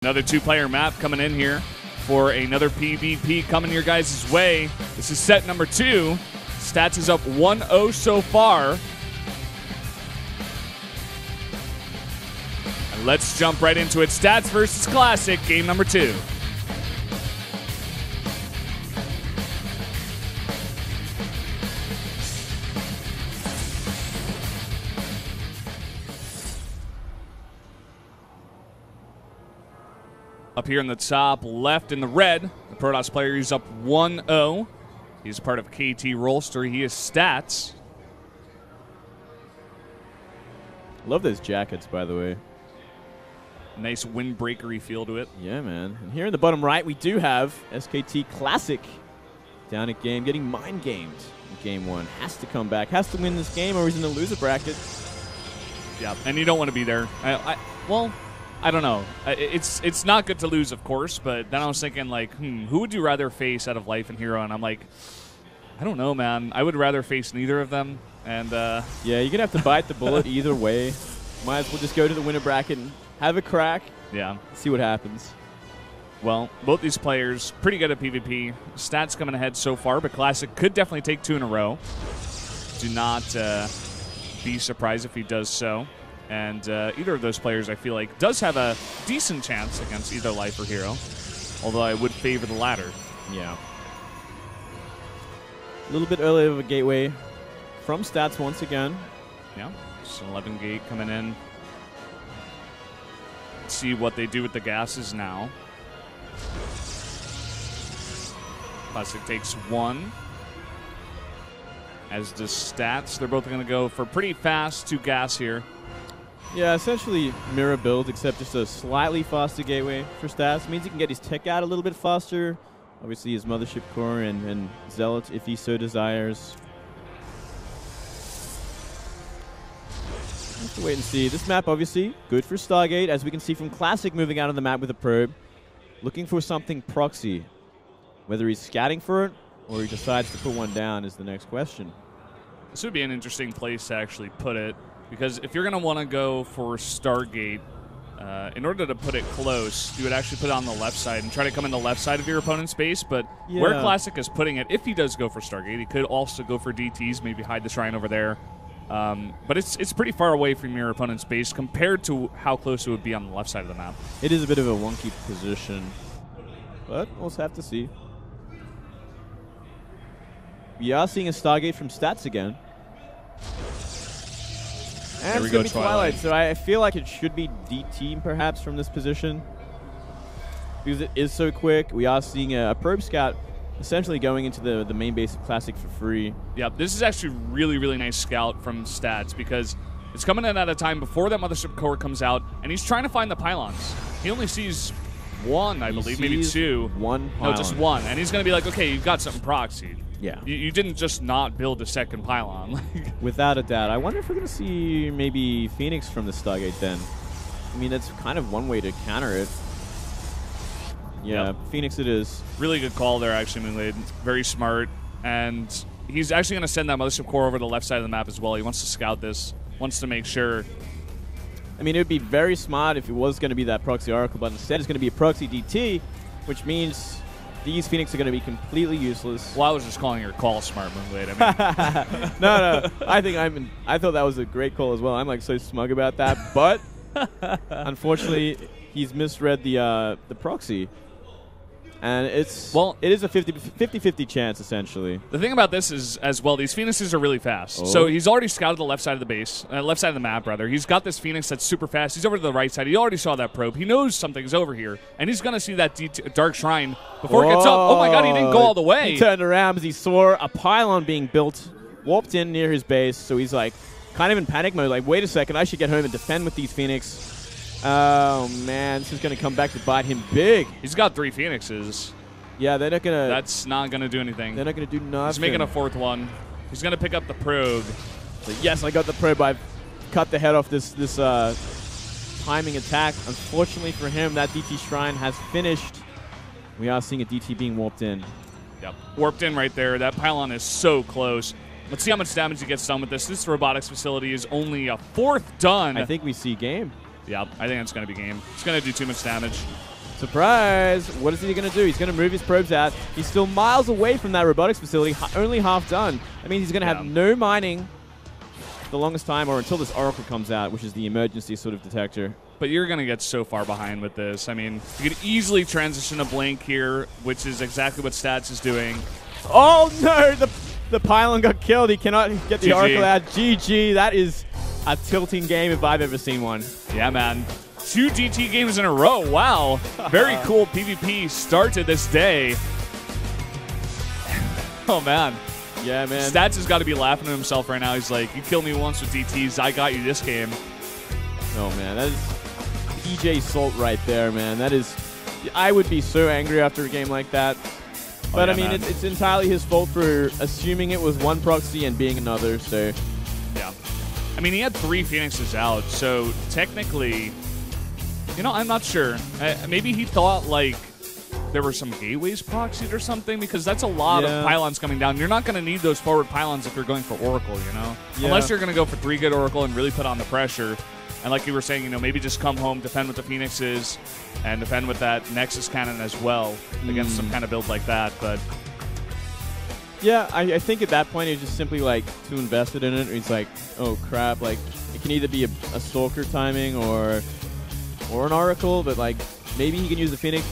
Another two-player map coming in here for another PvP coming your guys' way. This is set number 2. Stats is up 1-0 so far. And let's jump right into it. Stats versus Classic, game number 2. Up here in the top left in the red, the Protoss player, he's up 1-0. He's part of KT Rollster. He is Stats. Love those jackets, by the way. Nice windbreakery feel to it. Yeah, man. And here in the bottom right, we do have SKT Classic down at game, getting mind gamed in game 1. Has to come back, has to win this game, or he's in the loser bracket. Yeah, and you don't want to be there. Well, I don't know. It's not good to lose, of course, but then I was thinking, like, who would you rather face out of Life and Hero? And I'm like, I don't know, man. I would rather face neither of them. And yeah, you're going to have to bite the bullet either way. Might as well just go to the winner bracket and have a crack. Yeah. See what happens. Well, both these players pretty good at PvP. Stats coming ahead so far, but Classic could definitely take 2 in a row. Do not be surprised if he does so. And either of those players, I feel like, does have a decent chance against either Life or Hero, although I would favor the latter. Yeah. A little bit earlier of a gateway from Stats once again. Yeah, just 11 gate coming in. Let's see what they do with the gases now. Classic takes 1. As does Stats. They're both going to go for pretty fast 2 gas here. Yeah, essentially mirror build, except just a slightly faster gateway for Stats. Means he can get his tech out a little bit faster. Obviously his Mothership Core and Zealot, if he so desires. We'll have to wait and see. This map, obviously, good for Stargate, as we can see from Classic moving out of the map with a probe. Looking for something proxy. Whether he's scouting for it, or he decides to put one down is the next question. This would be an interesting place to actually put it. Because if you're going to want to go for Stargate, in order to put it close, you would actually put it on the left side and try to come in the left side of your opponent's base. But yeah, where Classic is putting it, if he does go for Stargate, he could also go for DTs, maybe hide the shrine over there. But it's pretty far away from your opponent's base compared to how close it would be on the left side of the map. It is a bit of a wonky position, but we'll have to see. We are seeing a Stargate from Stats again. And it's going to be Twilight, so I feel like it should be DT perhaps from this position. Because it is so quick. We are seeing a probe scout essentially going into the main base of Classic for free. Yeah, this is actually really, really nice scout from Stats because it's coming in at a time before that Mothership Core comes out, and he's trying to find the pylons. He only sees 1, I believe, maybe 2. 1 pylon. No, just 1. And he's going to be like, okay, you've got something proxied. Yeah. You didn't just not build a second pylon. Without a doubt. I wonder if we're going to see maybe Phoenix from the Stargate then. I mean, that's kind of one way to counter it. Yeah, yep. Phoenix it is. Really good call there, actually, Moonblade. Very smart. And he's actually going to send that Mothership Core over to the left side of the map as well. He wants to scout this, wants to make sure. I mean, it would be very smart if it was going to be that proxy Oracle, but instead it's going to be a proxy DT, which means these Phoenix are going to be completely useless. Well, I was just calling your call smart, Moonblade. I mean. No. I thought that was a great call as well. I'm like so smug about that, but unfortunately, he's misread the proxy. And it is a 50-50 chance, essentially. The thing about this is, as well, these Phoenixes are really fast. Oh. So he's already scouted the left side of the base, left side of the map, rather. He's got this Phoenix that's super fast. He's over to the right side. He already saw that probe. He knows something's over here. And he's going to see that Dark Shrine before it gets up. Oh, my God, he didn't go all the way. He turned around because he saw a pylon being built, warped in near his base. So he's like kind of in panic mode, like, wait a second, I should get home and defend with these Phoenix. Oh, man, this is going to come back to bite him big. He's got 3 Phoenixes. Yeah, they're not going to... That's not going to do anything. They're not going to do nothing. He's making a 4th one. He's going to pick up the probe. So yes, I got the probe. I've cut the head off this timing attack. Unfortunately for him, that DT Shrine has finished. We are seeing a DT being warped in. Yep, warped in right there. That pylon is so close. Let's see how much damage he gets done with this. This robotics facility is only a 4th done. I think we see game. Yeah, I think it's going to be game. It's going to do too much damage. Surprise! What is he going to do? He's going to move his probes out. He's still miles away from that robotics facility, only half done. That means he's going to have no mining for the longest time, or until this Oracle comes out, which is the emergency sort of detector. But you're going to get so far behind with this. I mean, you could easily transition to Blink here, which is exactly what Stats is doing. Oh, no! The pylon got killed. He cannot get the GG. Oracle out. GG. That is a tilting game if I've ever seen one. Yeah, man. 2 GT games in a row. Wow. Very cool PvP start to this day. Oh, man. Yeah, man. Stats has got to be laughing to himself right now. He's like, you killed me once with DTs. I got you this game. Oh, man. That is EJ Salt right there, man. That is... I would be so angry after a game like that. But, yeah, I mean, man. it's entirely his fault for assuming it was one proxy and being another, so... Yeah. I mean, he had 3 Phoenixes out, so technically... You know, I'm not sure. Maybe he thought, like, there were some gateways proxied or something, because that's a lot of pylons coming down. You're not going to need those forward pylons if you're going for Oracle, you know? Yeah. Unless you're going to go for 3 good Oracle and really put on the pressure. And like you were saying, you know, maybe just come home, defend with the Phoenixes, and defend with that Nexus Cannon as well against some kind of build like that. But yeah, I think at that point, he was just simply, like, too invested in it. He's like, oh, crap. Like, it can either be a Stalker timing or an Oracle, but, like, maybe he can use the Phoenix